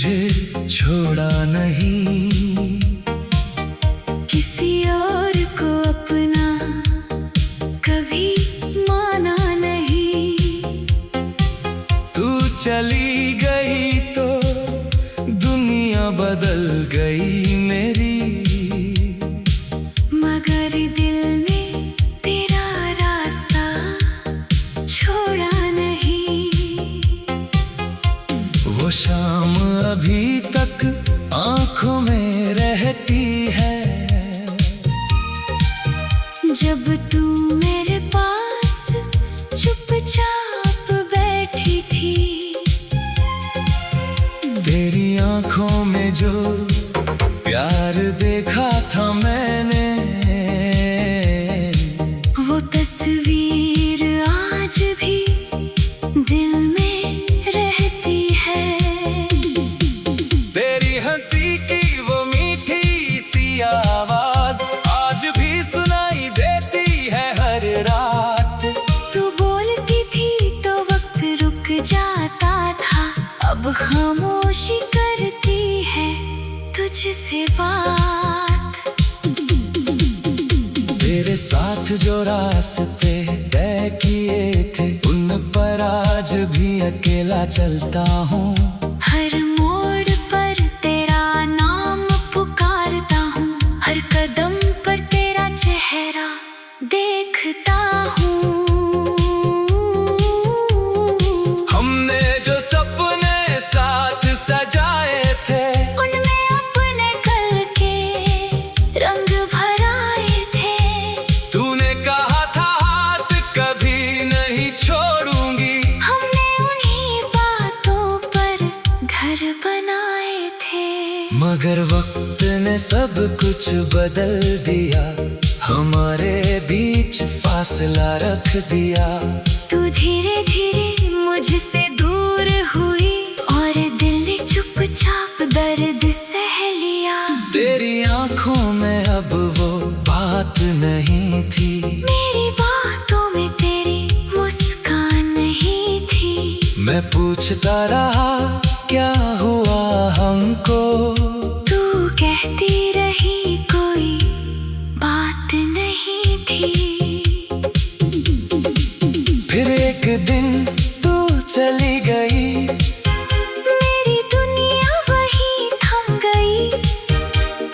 तुझे छोड़ा नहीं, किसी और को अपना कभी माना नहीं। तू चली गई तो दुनिया बदल गई मेरी, मगर दिल ने तेरा रास्ता छोड़ा नहीं। वो शाम अभी तक आंखों में रहती है, जब तू मेरे पास चुपचाप बैठी थी। तेरी आंखों में जो प्यार देखा था मैंने, वो तस्वीर आज भी दिल में रहती है। तेरी हंसी की वो मीठी सी आवाज आज भी सुनाई देती है हर रात। तू बोलती थी तो वक्त रुक जाता था, अब खामोशी करती है तुझसे बात। तेरे साथ जो रास्ते तय किए थे, उन पर आज भी अकेला चलता हूँ। हर मोड़ पर तेरा नाम पुकारता हूँ, हर कदम पर तेरा चेहरा देखता हूँ। हमने जो सपने साथ सजाए थे, उनमें अपने कल के रंग भराए थे। तूने कहा था हाथ कभी नहीं छोड़ूंगी, हमने उन्हीं बातों पर घर बनाए थे। मगर वक्त ने सब कुछ बदल दिया, हमारे बीच फासला रख दिया। तू धीरे धीरे मुझसे दूर हुई और दिल ने चुपचाप दर्द सह लिया। तेरी आंखों में अब वो बात नहीं थी, मेरी बातों में तेरी मुस्कान नहीं थी। मैं पूछता रहा क्या हुआ हमको, तू कहती रही कोई बात नहीं थी। फिर एक दिन तू चली गई, मेरी दुनिया वहीं थम गई।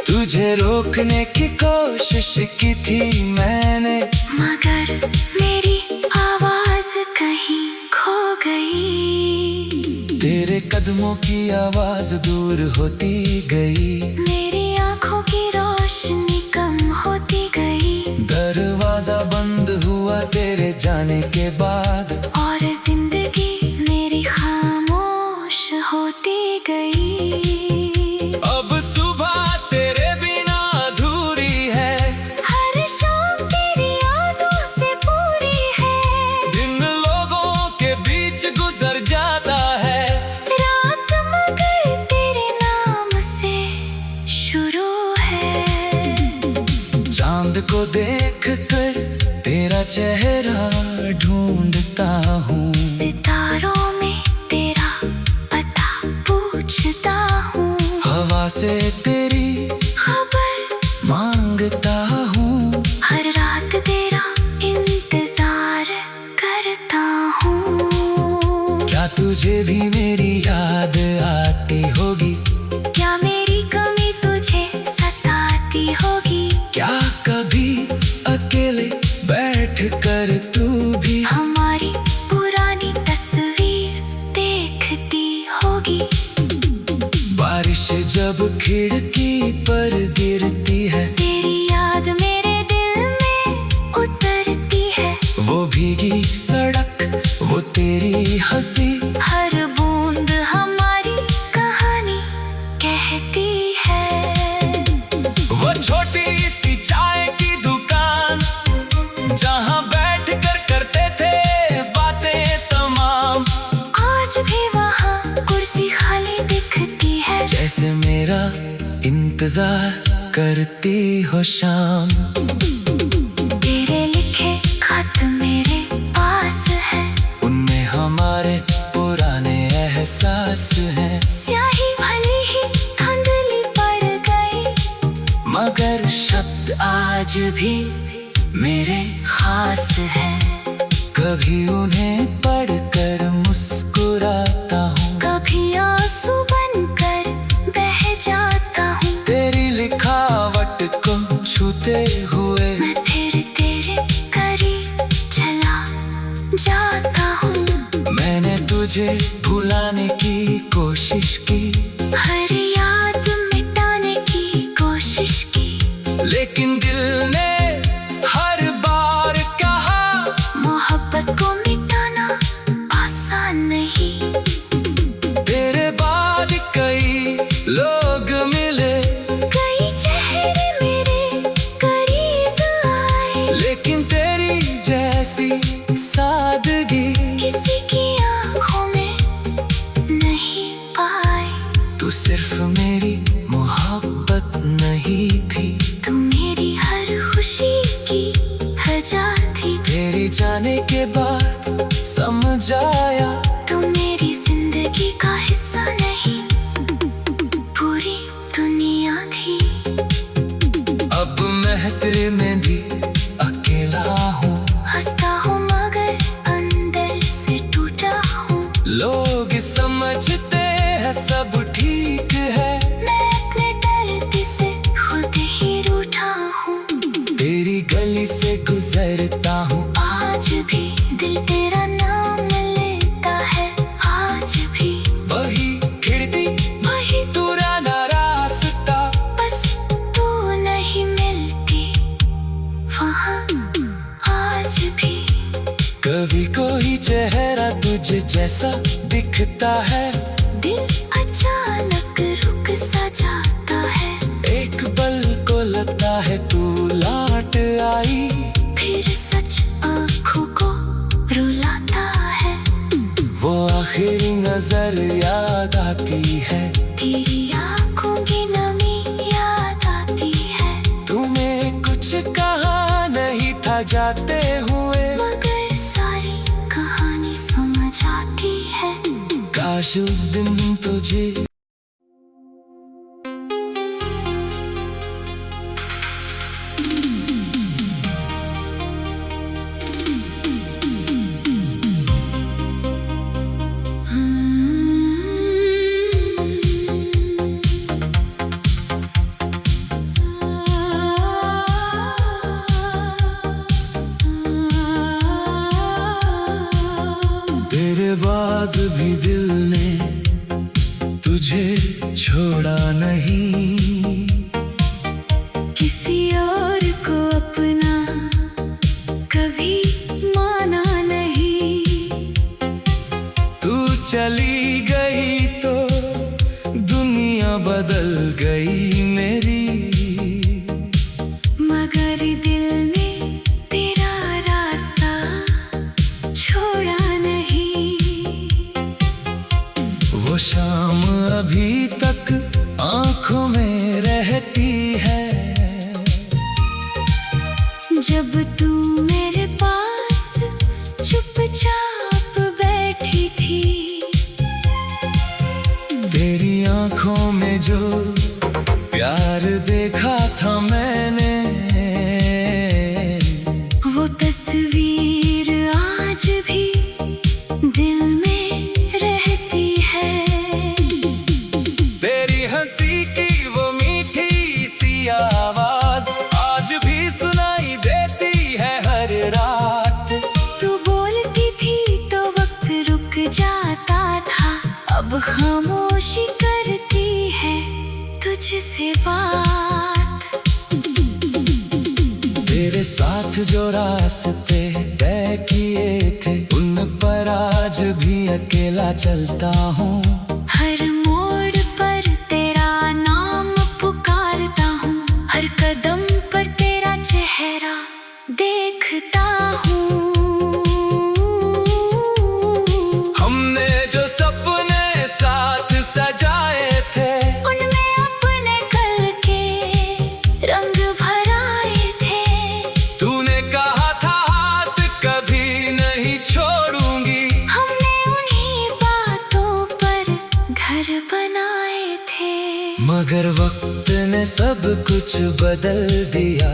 तुझे रोकने की कोशिश की थी मैंने, मगर मेरी आवाज कहीं खो गई। तेरे कदमों की आवाज दूर होती गई, मेरी आंखों की रोशनी कम होती गई। दरवाजा बंद हुआ तेरे जाने के बाद, और जिंदगी मेरी खामोश होती गई। अब सुबह तेरे बिना अधूरी है, हर शाम तेरी यादों से पूरी है। दिन लोगों के बीच गुजर जाता है, रात मगर तेरे नाम से शुरू है। चांद को देख कर तेरा चेहरा ढूंढता हूँ, सितारों में तेरा पता पूछता हूँ। हवा से तेरी खबर मांगता हूँ, हर रात तेरा इंतजार करता हूँ। क्या तुझे भी मेरी याद आती होगी, क्या मेरी कमी तुझे सताती होगी। क्या कभी अकेले बैठ कर तू भी हमारी पुरानी तस्वीर देखती होगी। बारिश जब खिड़की पर गिरती है, तेरी याद मेरे दिल में उतरती है। वो भीगी सड़क, वो तेरी हंसी, हर बूंद हमारी कहानी कहती है। वो छोटी सी चाय की दुकान जहाँ बैठ कर करते थे बातें तमाम, आज भी वहाँ कुर्सी खाली दिखती है। जैसे मेरा इंतजार करती हो शाम। तेरे लिखे खत मेरे पास है, उनमें हमारे पुराने एहसास हैं। स्याही भली आज भी मेरे खास है। कभी उन्हें पढ़कर मुस्कुराता हूँ, कभी आंसू बनकर बह जाता हूँ। तेरी लिखावट को छूते हुए मैं फिर तेरे करीब चला जाता हूँ। मैंने तुझे भुलाने की कोशिश की, हर याद मिटाने की कोशिश की, लेकिन दिल ने हर बार कहा मोहब्बत को मिटाना आसान नहीं। तेरे बाद कई लोग मिले, कई चेहरे मेरे करीब आए, लेकिन तेरी जैसी सादगी किसी की आंखों में नहीं पाई। तू सिर्फ मेरी मोहब्बत नहीं थी, तू मेरी हर खुशी की वजह थी। तेरे जाने के बाद समझ आया तू मेरी जिंदगी का हिस्सा नहीं, पूरी दुनिया थी। अब मैं तेरे में भी अकेला हूँ, हंसता हूँ मगर अंदर से टूटा हूँ। लोग समझते हैं सब ठीक है, मैं अपने दर्द से खुद ही रूठा हूँ। तेरी गली से गुजरता हूँ, आज भी दिल तेरा नाम लेता है। आज भी वही खिड़की वही पुराना रास्ता, बस तू नहीं मिलती वहाँ आज भी। कभी कोई चेहरा तुझे जैसा दिखता है, दिल अचानक रुक सा जाता है। एक पल को लगता है तू लौट आई, फिर सच आँखों को रुलाता है। वो आखिरी नजर याद आती है, तेरी आँखों की नमी याद आती है। तुम्हें कुछ कहा नहीं था जाते हुए, मगर सारी कहानी समझ आती है। काश उस दिन तुझे तेरे बाद भी दिल ने तुझे छोड़ा नहीं, किसी और को अपना कभी माना नहीं। तू चली गई तो दुनिया बदल गई मेरी, मगर दिल ने तेरा रास्ता छोड़ा नहीं। वो शाम अभी तक आंखों में रहती है, जब तू मेरे पास चुपचाप बैठी थी। तेरी आंखों में जो प्यार देखा था मैंने, वो तस्वीर आज भी दिल में रहती है। तेरी हंसी की वो मीठी सी आवाज आज भी सुनाई देती है हर रात। तू बोलती थी तो वक्त रुक जाता था, अब खामोशी करती है तुझसे बात। तेरे साथ जो रास्ते तय किए थे, उन पर आज भी अकेला चलता हूँ। हर मोड़ पर तेरा नाम पुकारता हूँ, हर कदम पर तेरा चेहरा देखता हूँ। हमने जो सपने साथ सजाए थे, उनमें अपने कल के रंग भराए थे। तूने कहा था हाथ कभी नहीं छोड़ूंगी, हमने उन्हीं बातों पर आए थे। मगर वक्त ने सब कुछ बदल दिया,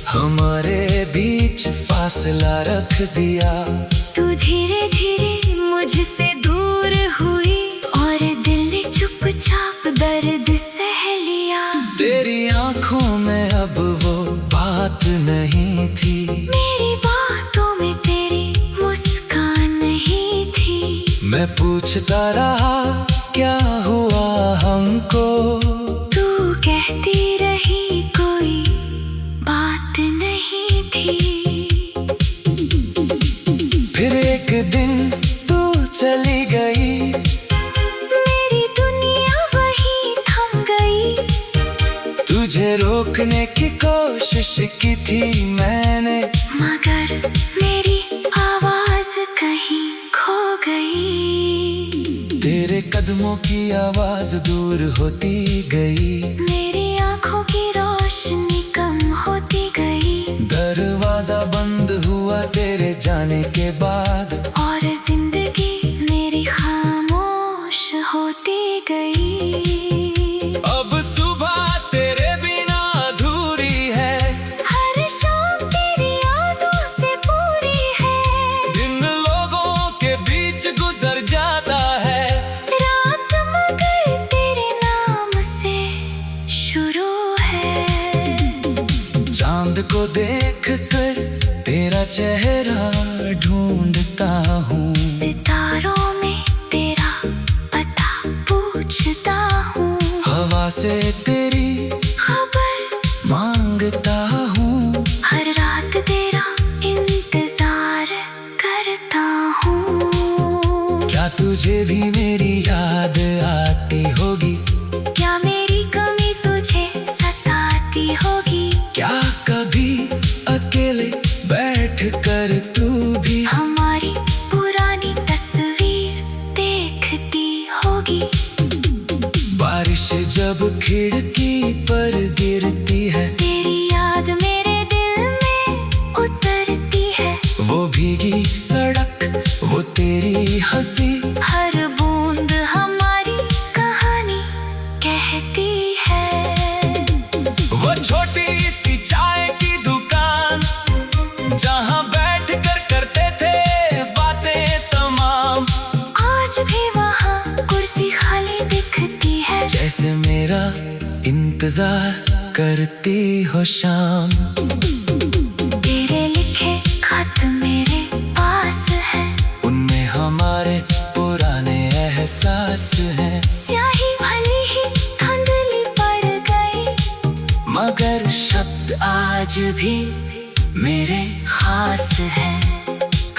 हमारे बीच फासला रख दिया। तू धीरे धीरे मुझसे दूर हुई और दिल ने चुपचाप दर्द सह लिया। तेरी आंखों में अब वो बात नहीं थी, मेरी बातों में तेरी मुस्कान नहीं थी। मैं पूछता रहा क्या हुआ हमको, तू कहती रही कोई बात नहीं थी। फिर एक दिन तू चली गई, मेरी दुनिया वहीं थम गई। तुझे रोकने की कोशिश की थी मैंने, मगर मेरी आवाज कहीं खो गई। तेरे कदमों की आवाज दूर होती गई, मेरी आंखों की रोशनी कम होती गई। दरवाजा बंद हुआ तेरे जाने के बाद, और जिंदगी मेरी खामोश होती गई। अब सुबह तेरे बिना अधूरी है, हर शाम तेरी यादों से पूरी है। दिन लोगों के बीच गुजर जाता है, रात मगर तेरे नाम से शुरू है। चांद को देख कर तेरा चेहरा ढूंढता हूँ, सितारों में तेरा पता पूछता हूँ। हवा से तेरी खबर मांगता हूँ, हर रात तेरा इंतजार करता हूँ। क्या तुझे भी मेरी याद आती होगी, क्या मेरी कमी तुझे सताती होगी। क्या कभी अकेले बैठ कर तू भी हमारी पुरानी तस्वीर देखती होगी। बारिश जब खिड़की पर गिरती है, तेरी याद मेरे दिल में उतरती है। वो भीगी सड़क, वो तेरी हंसी, हर बूंद हमारी कहानी कहती है। वो छोटी सी चाय की दुकान, जहाँ बैठ कर करते थे बातें तमाम, आज भी वहाँ कुर्सी खाली दिखती है। जैसे मेरा इंतजार करती हो शाम। तेरे लिखे खत मेरे पास है, उनमें हमारे पुराने एहसास हैं, स्याही भली ही धुंधली पड़ गई। मगर शब्द आज भी मेरे खास हैं।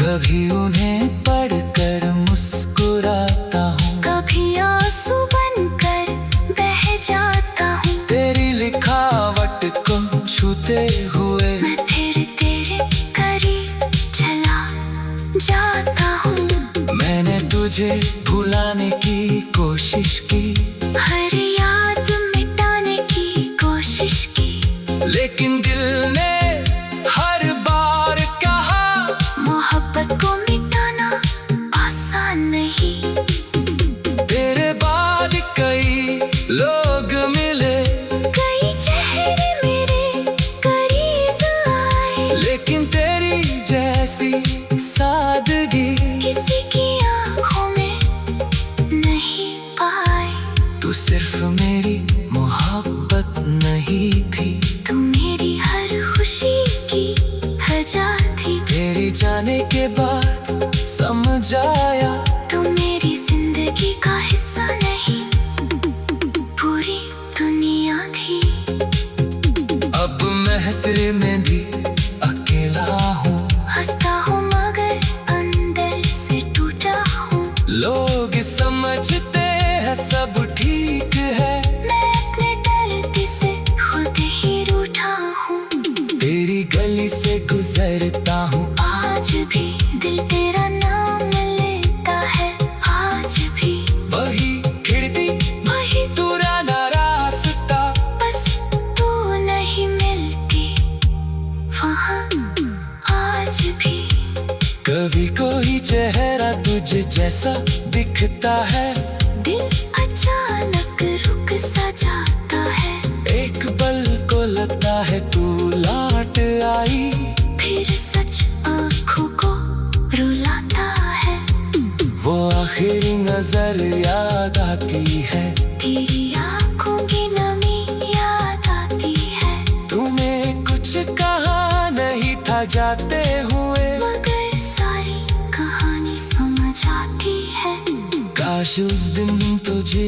कभी उन्हें पढ़कर मुस्कुराता हूँ, कभी आंसू बनकर बह जाता हूँ। तेरी लिखावट को छूते हुए मैं फिर तेरे करीब चला जाता हूँ। मैंने तुझे भुलाने की कोशिश की, हर याद मिटाने की कोशिश की। लेकिन दिल ने हर बार कहा, मोहब्बत को मिटाना आसान नहीं। तेरे बाद कई लोग मिले, कई चेहरे मेरे करीब आए, लेकिन तेरी जैसी सादगी किसी की आंखों में नहीं पाई। तू सिर्फ मेरी मोहब्बत नहीं थी, तू मेरी हर खुशी की वजह थी। तेरी जाने के बाद समझ आया, तू मेरी जिंदगी का हिस्सा नहीं, पूरी दुनिया थी। अब मैं तेरे में भी अकेला हूँ, हंसता हूँ मगर अंदर से टूटा हूँ। लोग समझते हैं सब ठीक है, मैं अपने दर्द से खुद ही रूठा हूँ। तेरी गली से गुजरता हूँ, आज भी दिल तेरा नाम लेता है। आज भी वही खिड़की वही पुराना रास्ता, बस तू नहीं मिलती वहाँ आज भी। कभी कोई चेहरा तुझ जैसा दिखता है, दिल अचानक है तू लौट आई। फिर सच आँखों को रुलाता है, वो आखिरी नजर याद आती है, तेरी आँखों की नमी याद आती है। तूने कुछ कहा नहीं था जाते हुए, मगर सारी कहानी समझ आती है। काश उस दिन तुझे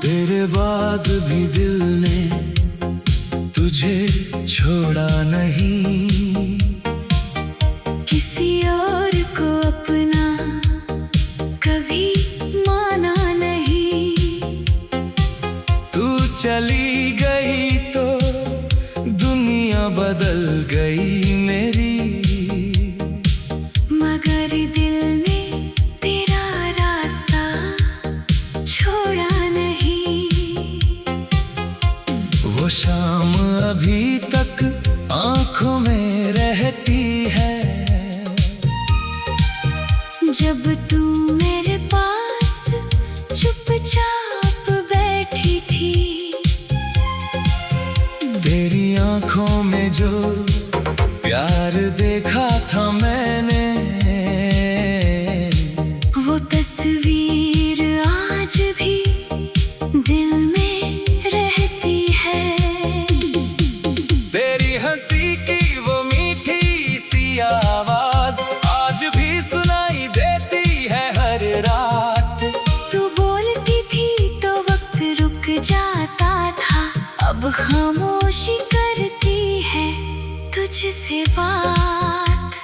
तेरे बाद भी दिल ने तुझे छोड़ा नहीं, किसी और को अपना कभी माना नहीं। तू चली गई तो दुनिया बदल गई मेरी, मगर दिल ने तेरा रास्ता छोड़ा नहीं। वो शाम अभी तक आंखों में रहती है, जब तू मेरे पास चुपचाप बैठी थी। तेरी आंखों में जो प्यार देखा था मैंने, वो तस्वीर आज भी दिल में रहती है। तेरी हंसी की वो मीठी सी आवाज आज भी सुनाई देती है हर रात। तू बोलती थी तो वक्त रुक जाता था, अब खामोशी करती है तुझसे बात।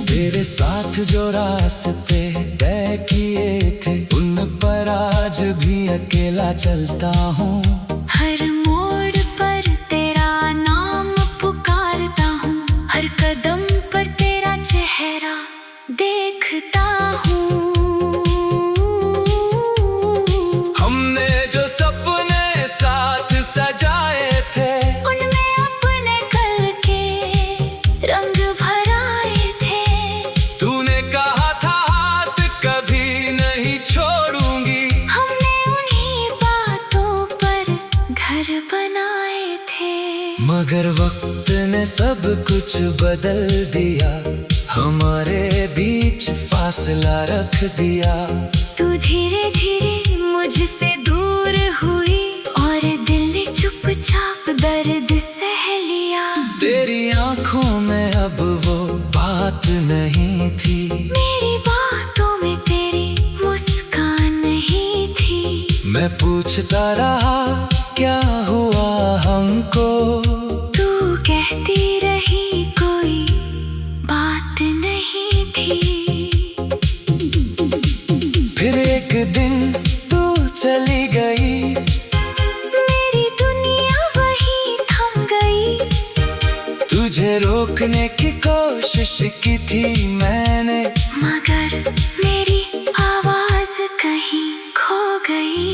तेरे साथ जो रास्ते तय किए थे, उन पर आज भी अकेला चलता हूँ। हर मोड़ पर तेरा नाम पुकारता हूँ, हर कदम पर तेरा चेहरा देखता हूँ। हमने जो सपने साथ सजाए थे, उनमें अपने कल के रंग भराए थे। तूने कहा था हाथ कभी नहीं छोड़ूंगी, हमने उन्हीं बातों पर घर बनाए थे। मगर वक्त ने सब कुछ बदल दिया, हमारे बीच फासला रख दिया। तू धीरे धीरे मुझसे दूर हुई, और दिल ने चुपचाप दर्द सह लिया। तेरी आंखों में अब वो बात नहीं थी, मेरी बातों में तेरी मुस्कान नहीं थी। मैं पूछता रहा क्या हुआ हमको, तू कहती रही कोई बात नहीं थी। फिर एक दिन तू चली गई, मेरी दुनिया वहीं थम गई। तुझे रोकने की कोशिश की थी मैंने, मगर मेरी आवाज कहीं खो गई।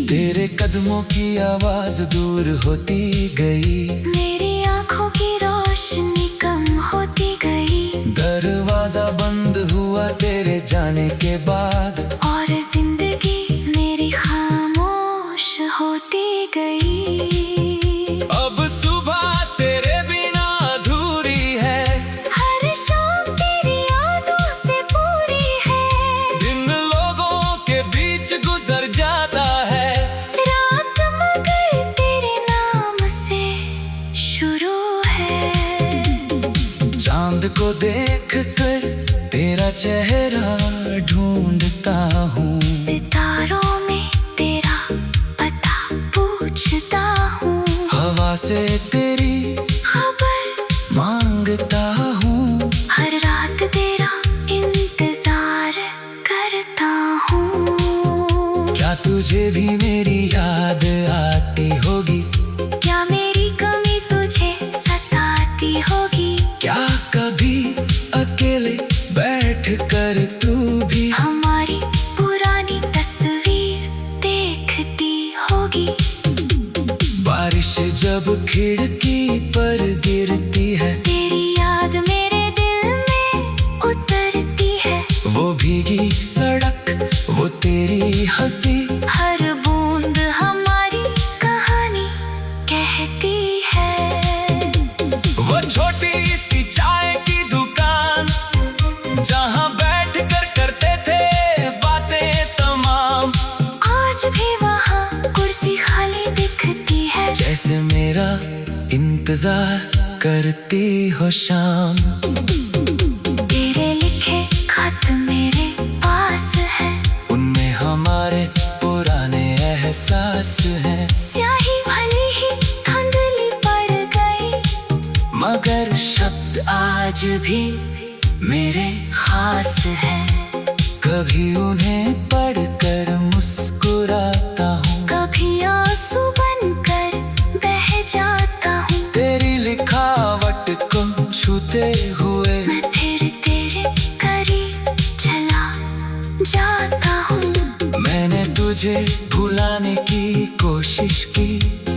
तेरे कदमों की आवाज दूर होती गई, मेरी आँखों की रोशनी कम होती गई। दरवाजा बंद हुआ तेरे जाने के बाद, और जिंदगी मेरी खामोश होती गई। अब सुबह तेरे बिना अधूरी है, हर शाम तेरी यादों से पूरी है। दिन लोगों के बीच गुजर जाता है, रात मगर तेरे नाम से शुरू है। चांद को देख कर तेरा चेहरा ढूंढता हूँ, सितारों में तेरा पता पूछता हूँ। हवा से तेरी खबर मांगता हूँ, हर रात तेरा इंतजार करता हूँ। क्या तुझे भी मेरी याद आती होगी, क्या मेरी कमी तुझे सताती होगी। क्या खिड़की पर गिरती है, तेरी याद मेरे दिल में उतरती है। वो भीगी सड़क, वो तेरी हंसी, हर बूंद हमारी कहानी कहती है। वो छोटी सी चाय की दुकान, जहाँ बैठ कर करते थे बातें तमाम, आज भी वहाँ कुर्सी खाली दिखती है। जैसे मेरा इंतजार करती हो शाम। तेरे लिखे खत मेरे पास है, उनमें हमारे पुराने एहसास हैं, स्याही भली ही धुंधली पड़ गई, मगर शब्द आज भी मेरे खास है। कभी उन्हें पढ़कर मुस्कुराता हूँ, कभी आंसू बनकर बह जाता हूँ। तेरी लिखावट को छूते हुए मैं फिर तेरे करीब चला जाता हूँ। मैंने तुझे भुलाने की कोशिश की,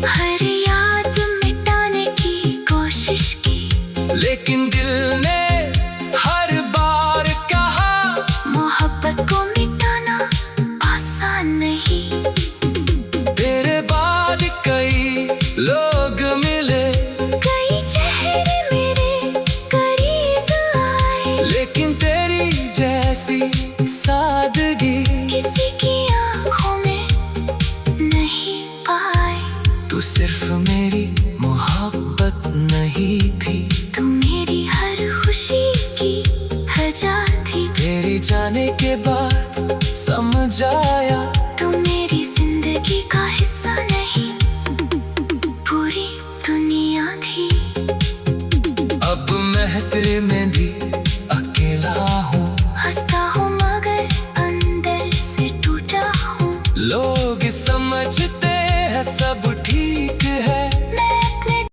हर याद मिटाने की कोशिश की, लेकिन दिल ने हर बार कहा, मोहब्बत को मिटाना आसान नहीं। तेरे बाद कई लोग मिले, कई चेहरे मेरे करीब आए, लेकिन तेरी जैसी सादगी किसी की आंखों में नहीं पाई। तू सिर्फ मेरी मोहब्बत नहीं थी, तू मेरी हर खुशी की वजह थी। तेरी जाने के बाद समझ आया, तू मेरी जिंदगी का हिस्सा नहीं, पूरी दुनिया थी। अब मैं तेरे में भी